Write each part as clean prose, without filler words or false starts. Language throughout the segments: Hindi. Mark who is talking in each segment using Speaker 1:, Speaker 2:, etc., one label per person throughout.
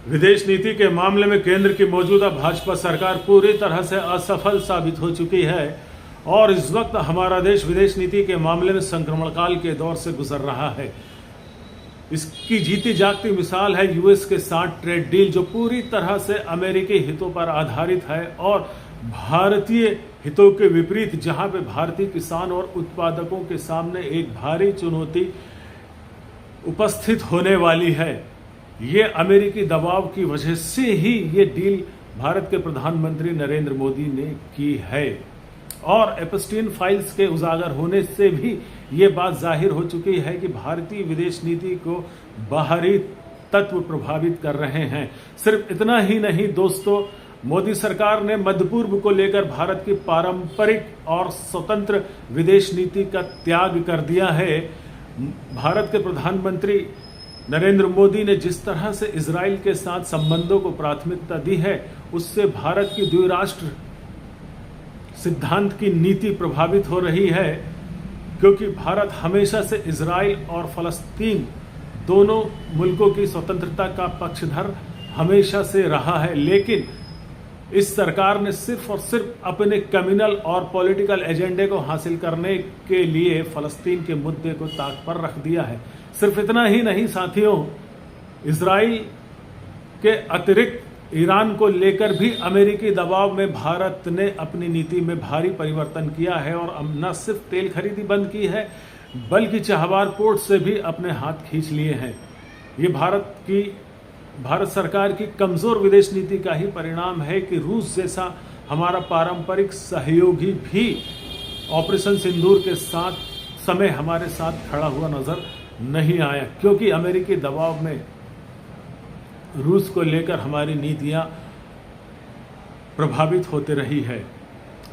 Speaker 1: विदेश नीति के मामले में केंद्र की मौजूदा भाजपा सरकार पूरी तरह से असफल साबित हो चुकी है और इस वक्त हमारा देश विदेश नीति के मामले में संक्रमण काल के दौर से गुजर रहा है। इसकी जीती जागती मिसाल है यूएस के साथ ट्रेड डील, जो पूरी तरह से अमेरिकी हितों पर आधारित है और भारतीय हितों के विपरीत, जहां पे भारतीय किसान और उत्पादकों के सामने एक भारी चुनौती उपस्थित होने वाली है। ये अमेरिकी दबाव की वजह से ही ये डील भारत के प्रधानमंत्री नरेंद्र मोदी ने की है और एपस्टीन फाइल्स के उजागर होने से भी ये बात जाहिर हो चुकी है कि भारतीय विदेश नीति को बाहरी तत्व प्रभावित कर रहे हैं। सिर्फ इतना ही नहीं दोस्तों, मोदी सरकार ने मध्य पूर्व को लेकर भारत की पारंपरिक और स्वतंत्र विदेश नीति का त्याग कर दिया है। भारत के प्रधानमंत्री नरेंद्र मोदी ने जिस तरह से इजराइल के साथ संबंधों को प्राथमिकता दी है, उससे भारत की द्विराष्ट्र सिद्धांत की नीति प्रभावित हो रही है, क्योंकि भारत हमेशा से इजराइल और फलस्तीन दोनों मुल्कों की स्वतंत्रता का पक्षधर हमेशा से रहा है। लेकिन इस सरकार ने सिर्फ और सिर्फ अपने कम्युनल और पॉलिटिकल एजेंडे को हासिल करने के लिए फलस्तीन के मुद्दे को ताक पर रख दिया है। सिर्फ इतना ही नहीं साथियों, इजराइल के अतिरिक्त ईरान को लेकर भी अमेरिकी दबाव में भारत ने अपनी नीति में भारी परिवर्तन किया है और न सिर्फ तेल खरीदी बंद की है, बल्कि चाहबार पोर्ट से भी अपने हाथ खींच लिए हैं। ये भारत सरकार की कमजोर विदेश नीति का ही परिणाम है कि रूस जैसा हमारा पारंपरिक सहयोगी भी ऑपरेशन सिंदूर के समय हमारे साथ खड़ा हुआ नजर नहीं आया, क्योंकि अमेरिकी दबाव में रूस को लेकर हमारी नीतियां प्रभावित होते रही है।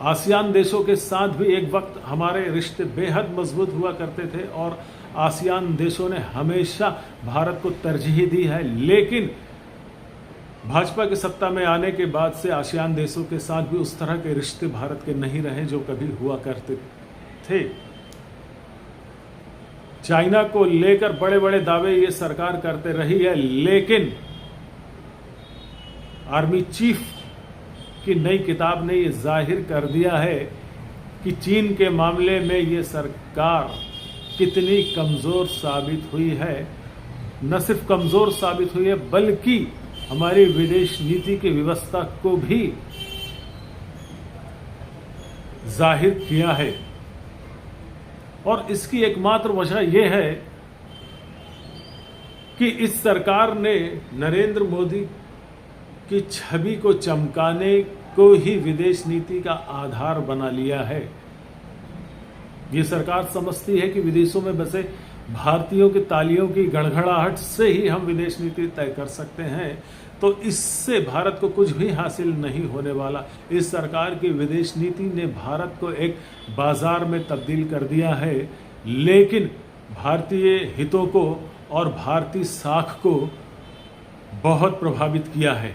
Speaker 1: आसियान देशों के साथ भी एक वक्त हमारे रिश्ते बेहद मजबूत हुआ करते थे और आसियान देशों ने हमेशा भारत को तरजीह दी है, लेकिन भाजपा के सत्ता में आने के बाद से आसियान देशों के साथ भी उस तरह के रिश्ते भारत के नहीं रहे जो कभी हुआ करते थे। चाइना को लेकर बड़े बड़े दावे ये सरकार करते रही है, लेकिन आर्मी चीफ की नई किताब ने ये जाहिर कर दिया है कि चीन के मामले में ये सरकार कितनी कमजोर साबित हुई है। न सिर्फ कमजोर साबित हुई है, बल्कि हमारी विदेश नीति की व्यवस्था को भी जाहिर किया है। और इसकी एकमात्र वजह यह है कि इस सरकार ने नरेंद्र मोदी की छवि को चमकाने को ही विदेश नीति का आधार बना लिया है। ये सरकार समझती है कि विदेशों में बसे भारतीयों की तालियों की गड़गड़ाहट से ही हम विदेश नीति तय कर सकते हैं, तो इससे भारत को कुछ भी हासिल नहीं होने वाला। इस सरकार की विदेश नीति ने भारत को एक बाजार में तब्दील कर दिया है, लेकिन भारतीय हितों को और भारतीय साख को बहुत प्रभावित किया है।